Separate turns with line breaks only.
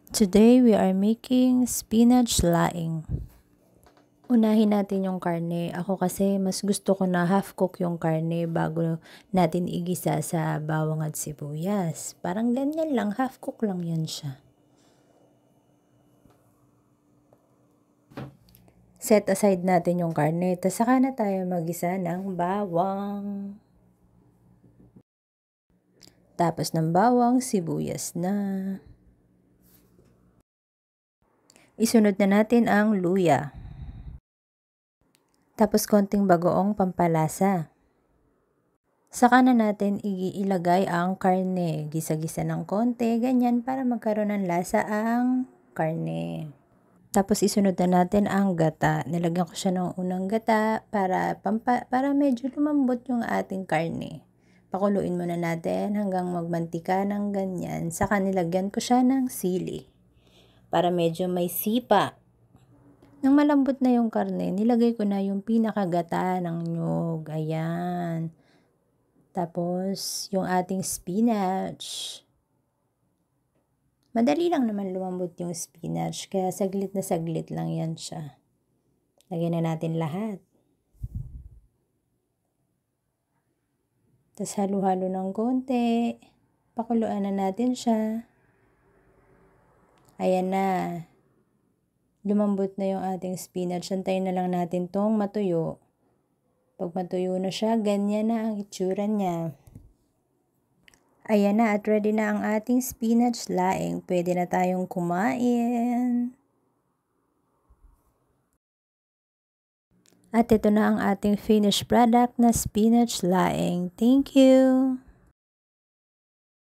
Today we are making spinach laing. Unahin natin yung karne. Ako kasi mas gusto ko na half cook yung karne bago natin igisa sa bawang at sibuyas. Parang ganyan lang, half cook lang yan siya. Set aside natin yung karne. Tapos saka na tayo magisa ng bawang. Tapos ng bawang, sibuyas na. Isunod na natin ang luya. Tapos konting bagoong pampalasa. Saka na natin ilagay ang karne. Gisa-gisa ng konti, ganyan para magkaroon ng lasa ang karne. Tapos isunod na natin ang gata. Nilagyan ko siya ng unang gata para medyo lumambot yung ating karne. Pakuluin muna natin hanggang magmantika ng ganyan. Saka nilagyan ko siya ng sili para medyo may sipa. Nang malambot na yung karne, nilagay ko na yung pinakagata ng nyog. Ayan. Tapos, yung ating spinach. Madali lang naman lumambot yung spinach, kaya saglit na saglit lang yan siya. Lagyan na natin lahat. Tapos halo-halo ng konti. Pakuluan na natin siya. Ayan na. Lumambot na yung ating spinach. Antayin na lang natin tong matuyo. Pag matuyo na siya, ganyan na ang itsura niya. Ayan na at ready na ang ating spinach laing. Pwede na tayong kumain. At ito na ang ating finished product na spinach laing. Thank you!